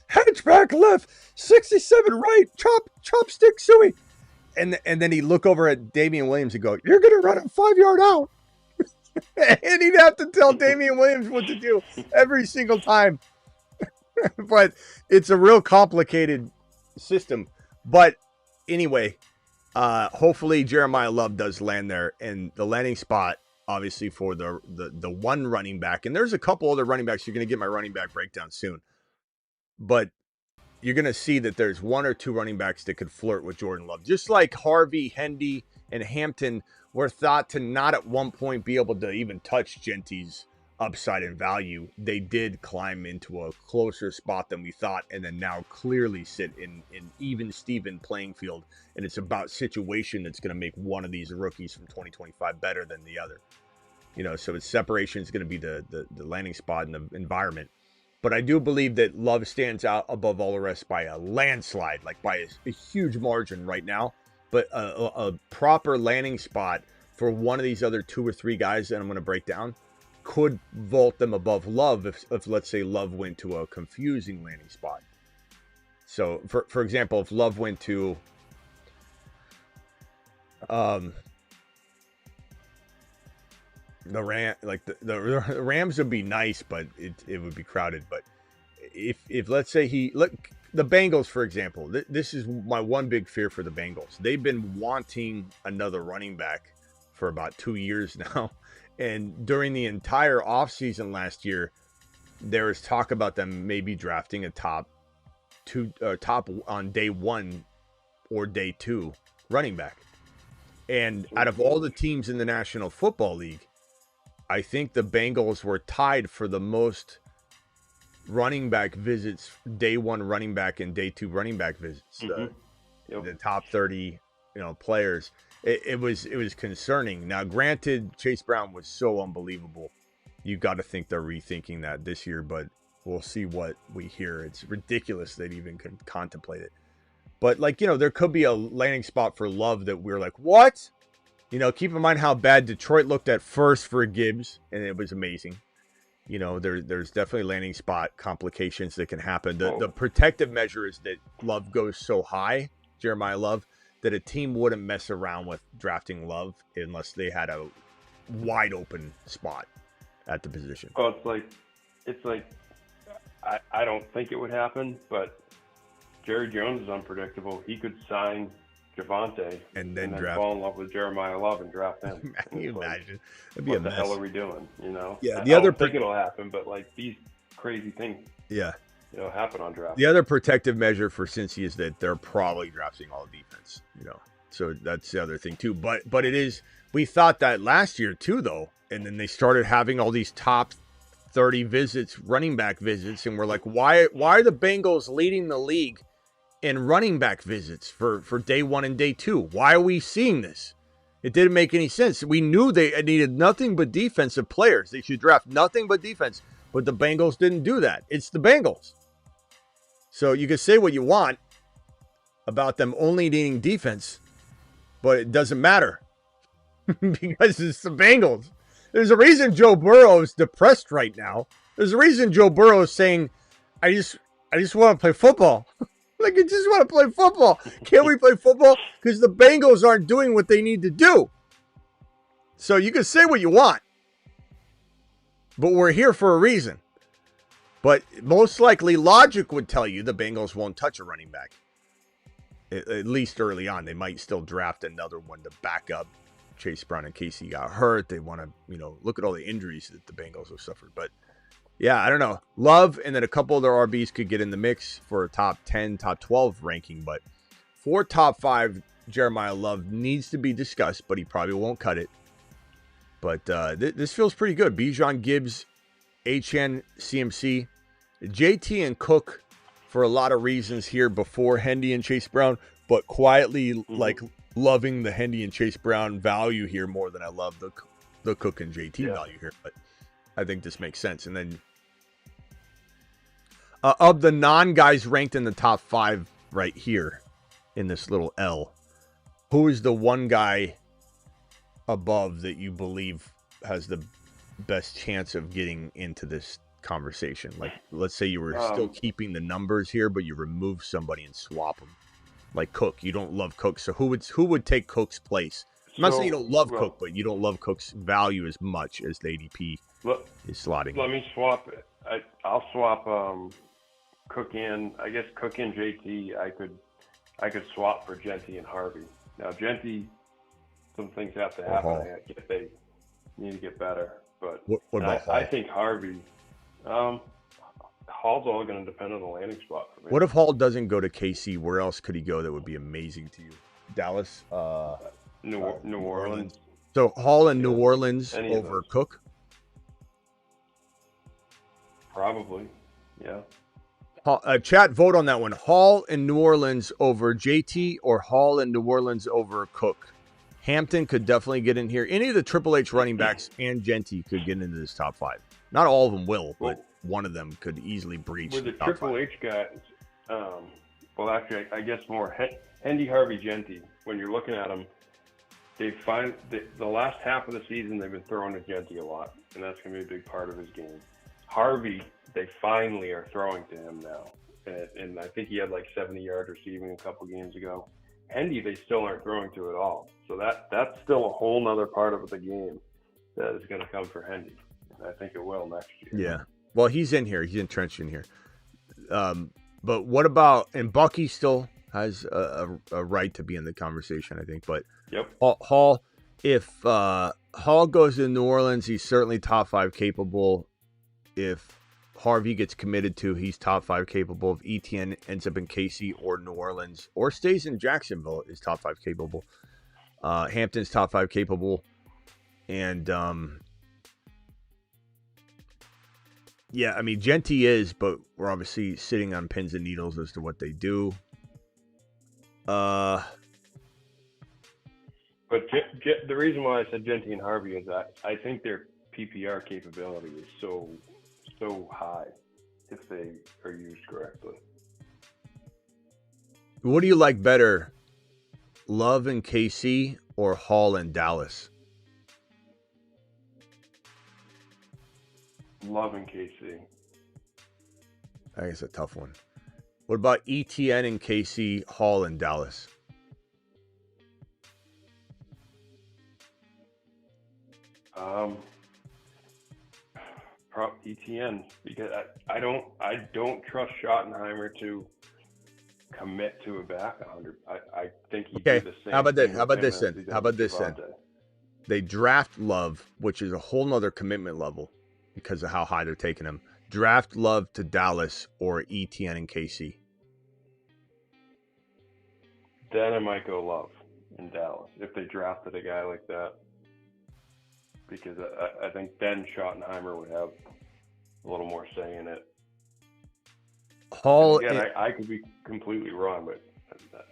hatchback left, 67 right, chopstick suey. And then he'd look over at Damian Williams and go, you're going to run a 5-yard out. And he'd have to tell Damian Williams what to do every single time. But it's a real complicated system. But anyway, hopefully Jeremiah Love does land there. And the landing spot, obviously, for the one running back. And there's a couple other running backs. You're going to get my running back breakdown soon. But you're going to see that there's 1 or 2 running backs that could flirt with Jordan Love. Just like Harvey, Hendy, and Hampton were thought to not at one point be able to even touch Genty's upside and value. They did climb into a closer spot than we thought, and then now clearly sit in even Steven playing field. And it's about situation that's going to make one of these rookies from 2025 better than the other. So its separation is going to be the landing spot and the environment. But I do believe that Love stands out above all the rest by a landslide, like by a huge margin right now. But a proper landing spot for one of these other 2 or 3 guys that I'm going to break down could vault them above Love if let's say Love went to a confusing landing spot. So, for example, if Love went to the Rams would be nice, but it would be crowded. But if let's say the Bengals, for example, this is my one big fear for the Bengals. They've been wanting another running back for about 2 years now. And during the entire offseason last year, there was talk about them maybe drafting a top on day 1 or day 2 running back. And out of all the teams in the National Football League, I think the Bengals were tied for the most running back visits, day 1 running back and day 2 running back visits. The top 30, players. It was concerning. Now, granted, Chase Brown was so unbelievable. You got to think they're rethinking that this year, but we'll see what we hear. It's ridiculous they'd even contemplate it. But there could be a landing spot for Love that we're like, what? Keep in mind how bad Detroit looked at first for Gibbs, and it was amazing. There's definitely landing spot complications that can happen. The protective measure is that Love goes so high, Jeremiah Love, that a team wouldn't mess around with drafting Love unless they had a wide open spot at the position. Oh, it's like I don't think it would happen, but Jerry Jones is unpredictable. He could sign Javonte and then fall in love with Jeremiah Love and draft him. Can you imagine? That'd be what a mess. The hell are we doing? Yeah, I don't think it'll happen, but these crazy things. Yeah. Happen on draft. The other protective measure for Cincy is that they're probably drafting all defense. So that's the other thing too. But it is. We thought that last year too, though, and then they started having all these top 30 visits, running back visits, and we're like, why are the Bengals leading the league in running back visits for day 1 and day 2. Why are we seeing this? It didn't make any sense. We knew they needed nothing but defensive players. They should draft nothing but defense. But the Bengals didn't do that. It's the Bengals. So you can say what you want about them only needing defense, but it doesn't matter because it's the Bengals. There's a reason Joe Burrow is depressed right now. There's a reason Joe Burrow is saying, I just want to play football. Like, I just want to play football. Can't we play football? Because the Bengals aren't doing what they need to do. So you can say what you want. But we're here for a reason. But most likely, logic would tell you the Bengals won't touch a running back. At least early on. They might still draft another one to back up Chase Brown in case he got hurt. They want to, look at all the injuries that the Bengals have suffered. But yeah, I don't know. Love and then a couple of their RBs could get in the mix for a top 10, top 12 ranking. But for top 5, Jeremiah Love needs to be discussed, but he probably won't cut it. But this feels pretty good. Bijan, Gibbs, Achane, CMC, JT, and Cook for a lot of reasons here before Hendy and Chase Brown, but quietly like loving the Hendy and Chase Brown value here more than I love the Cook and JT value here. But I think this makes sense. And then of the non-guys ranked in the top 5 right here in this little L, who is the one guy above that you believe has the best chance of getting into this conversation? Like, let's say you were still keeping the numbers here, but you remove somebody and swap them. Like Cook, you don't love Cook, so who would take Cook's place? I'm not saying you don't love Cook, but you don't love Cook's value as much as the ADP is slotting. Let me swap it. I'll swap Cook in. I guess Cook and JT. I could swap for Genty and Harvey. Now Genty, some things have to happen. I guess they need to get better. But what about Hall? I think Harvey. Hall's all going to depend on the landing spot for me. What if Hall doesn't go to KC? Where else could he go that would be amazing to you? Dallas? New Orleans. So Hall in New Orleans over Cook? Probably, yeah. Chat, vote on that one. Hall in New Orleans over JT or Hall in New Orleans over Cook? Hampton could definitely get in here. Any of the Triple H running backs and Genty could get into this top 5. Not all of them will, but one of them could easily breach with the top Triple 5. H guys. Well, actually, I guess more Hendy, Harvey, Genty. When you're looking at them, they find the last half of the season they've been throwing to Genty a lot, and that's going to be a big part of his game. Harvey, they finally are throwing to him now, and I think he had like 70 yards receiving a couple games ago. Hendy, they still aren't throwing to at all, so that's still a whole nother part of the game that is going to come for Hendy. I think it will next year. Yeah. Well, he's in here. He's entrenched in here. But what about, and Bucky still has a right to be in the conversation, I think. But Hall, if Hall goes to New Orleans, he's certainly top 5 capable. If Harvey gets committed to, he's top 5 capable. If ETN ends up in KC or New Orleans or stays in Jacksonville, is top 5 capable. Hampton's top 5 capable. And yeah, I mean, Genty is, but we're obviously sitting on pins and needles as to what they do. But the reason why I said Genty and Harvey is that I think their PPR capability is so high if they are used correctly. What do you like better, Love in KC or Hall in Dallas? Love in KC. I think it's a tough one. What about ETN in KC, Hall in Dallas? ETN, because I don't trust Schottenheimer to commit to a back 100. I think he'd do the same. How about this then? then? They draft Love, which is a whole nother commitment level because of how high they're taking him. Draft Love to Dallas or ETN and KC. Then I might go Love in Dallas if they drafted a guy like that, because I think then Schottenheimer would have a little more say in it. Hall. Again, I could be completely wrong, but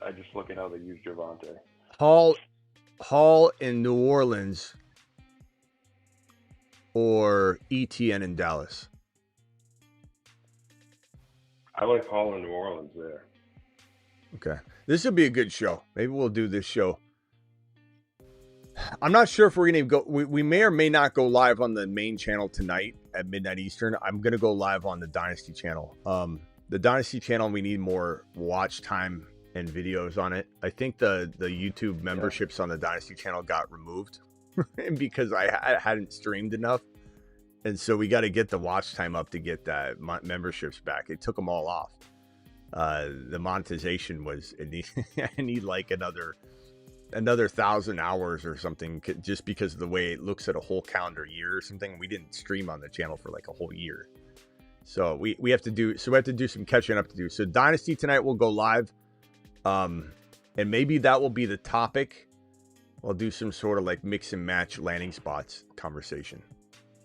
I just look at how they use Javante. Hall in New Orleans or ETN in Dallas? I like Hall in New Orleans there. Okay. This will be a good show. Maybe we'll do this show. I'm not sure if we're going to go. We may or may not go live on the main channel tonight at midnight Eastern. I'm going to go live on the Dynasty channel. The Dynasty channel, we need more watch time and videos on it. I think the YouTube memberships on the Dynasty channel got removed because I hadn't streamed enough. And so we got to get the watch time up to get that memberships back. It took them all off. The monetization was, I need like another 1,000 hours or something, just because of the way it looks at a whole calendar year or something. We didn't stream on the channel for like a whole year. So we have to do some catching up to do. So Dynasty tonight will go live. And maybe that will be the topic. We'll do some sort of like mix and match landing spots conversation.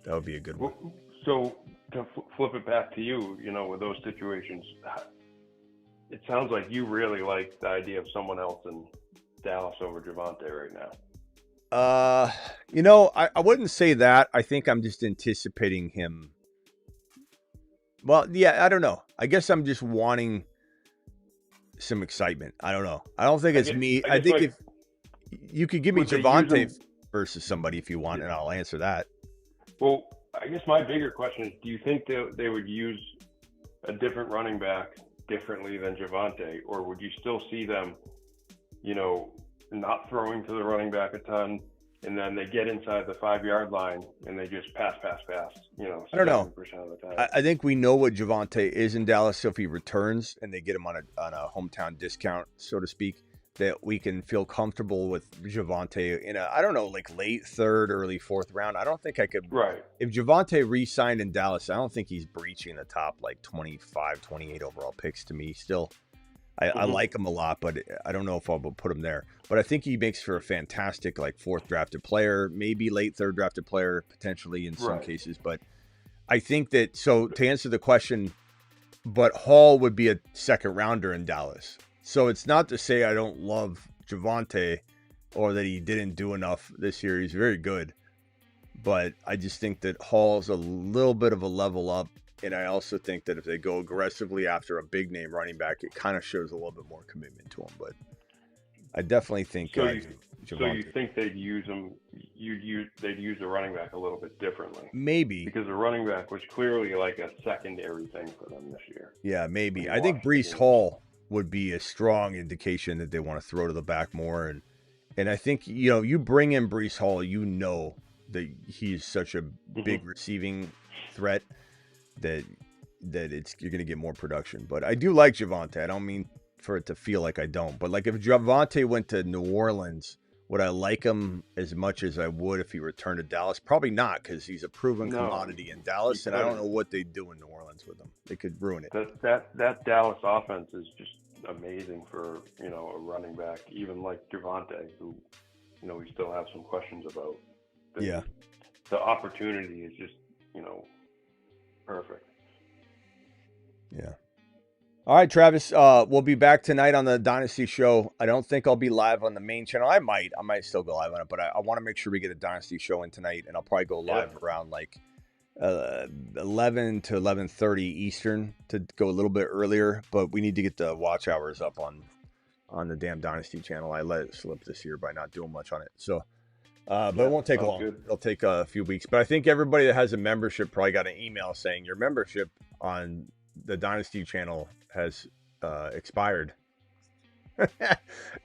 That would be a good one. So to flip it back to you, with those situations, it sounds like you really like the idea of someone else in Dallas over Javante right now. I wouldn't say that. I think I'm just anticipating him. Well, yeah, I don't know. I guess I'm just wanting some excitement. I don't know. I don't think it's me. I think if you could give me Javante versus somebody if you want, and I'll answer that. Well, I guess my bigger question is, do you think they would use a different running back differently than Javante, or would you still see them, not throwing to the running back a ton, and then they get inside the 5-yard line and they just pass, I don't know. 70% of the time. I think we know what Javante is in Dallas, so if he returns and they get him on a hometown discount, so to speak, that we can feel comfortable with Javante in like late 3rd, early 4th round. I don't think I could. Right. If Javante re-signed in Dallas, I don't think he's breaching the top like 25, 28 overall picks to me still. I like him a lot, but I don't know if I'll put him there. But I think he makes for a fantastic like 4th drafted player, maybe late 3rd drafted player, potentially in some cases. But I think that, so to answer the question, but Hall would be a 2nd rounder in Dallas. So it's not to say I don't love Javante or that he didn't do enough this year. He's very good. But I just think that Hall's a little bit of a level up. And I also think that if they go aggressively after a big name running back, it kind of shows a little bit more commitment to him. But I definitely think Javante. So you think they'd use him? They'd use the running back a little bit differently, maybe, because the running back was clearly like a secondary thing for them this year. Yeah, maybe. I think Breece Hall would be a strong indication that they want to throw to the back more, and I think you bring in Breece Hall, that he's such a big receiving threat that you're going to get more production. But I do like Javante. I don't mean for it to feel like I don't. But like if Javante went to New Orleans, would I like him as much as I would if he returned to Dallas? Probably not, because he's a proven commodity in Dallas, and I don't know what they do in New Orleans with him. They could ruin it. That Dallas offense is just amazing for a running back, even like Javante, who we still have some questions about. The opportunity is just perfect. Yeah. All right, Travis. We'll be back tonight on the Dynasty show. I don't think I'll be live on the main channel. I might still go live on it, but I want to make sure we get a Dynasty show in tonight, and I'll probably go live around like 11 to 11:30 Eastern to go a little bit earlier. But we need to get the watch hours up on the damn Dynasty channel. I let it slip this year by not doing much on it. So, but it won't take long. Good. It'll take a few weeks. But I think everybody that has a membership probably got an email saying your membership on the Dynasty channel has expired.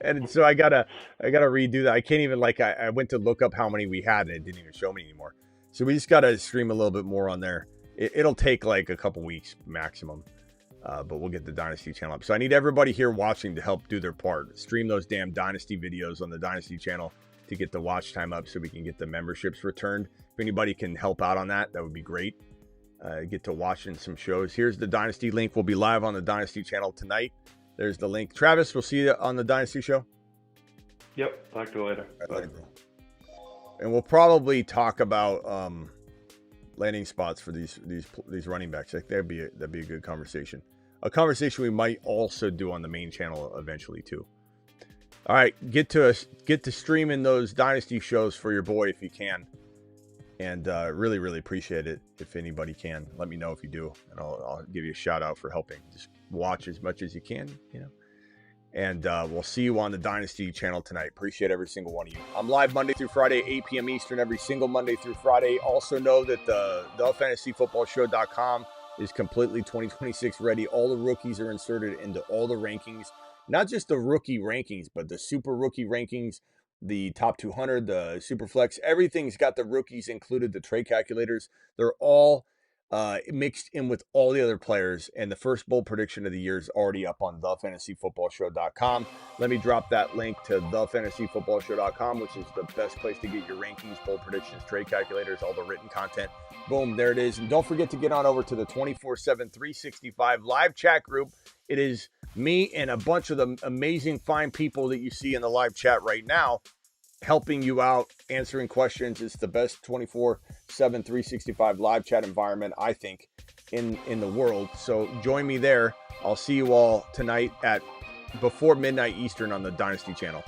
And so I gotta redo that. I can't even I went to look up how many we had and it didn't even show me anymore. So we just gotta stream a little bit more on there. It'll take like a couple weeks maximum, but we'll get the Dynasty channel up. So I need everybody here watching to help do their part. Stream those damn Dynasty videos on the Dynasty channel to get the watch time up so we can get the memberships returned. If anybody can help out on that, that would be great. Get to watching some shows. Here's the Dynasty link. We'll be live on the Dynasty channel tonight. There's the link. Travis, we'll see you on the Dynasty show. Yep. Talk to you later. All right, bro. And we'll probably talk about landing spots for these running backs. Like that'd be a good conversation. a conversation we might also do on the main channel eventually too. All right, get to streaming those Dynasty shows for your boy if you can. And really, really appreciate it if anybody can. Let me know if you do, and I'll give you a shout out for helping. Just watch as much as you can, And we'll see you on the Dynasty channel tonight. Appreciate every single one of you. I'm live Monday through Friday, 8 p.m. Eastern, every single Monday through Friday. Also know that the fantasyfootballshow.com is completely 2026 ready. All the rookies are inserted into all the rankings. Not just the rookie rankings, but the super rookie rankings, the top 200, the super flex. Everything's got the rookies included, the trade calculators. They're all mixed in with all the other players. And the first bold prediction of the year is already up on thefantasyfootballshow.com. Let me drop that link to thefantasyfootballshow.com, which is the best place to get your rankings, bold predictions, trade calculators, all the written content. Boom, there it is. And don't forget to get on over to the 24/7 365 live chat group. It is me and a bunch of the amazing, fine people that you see in the live chat right now helping you out, answering questions. It's the best 24/7 365 live chat environment, I think, in the world. So join me there. I'll see you all tonight at before midnight Eastern on the Dynasty channel.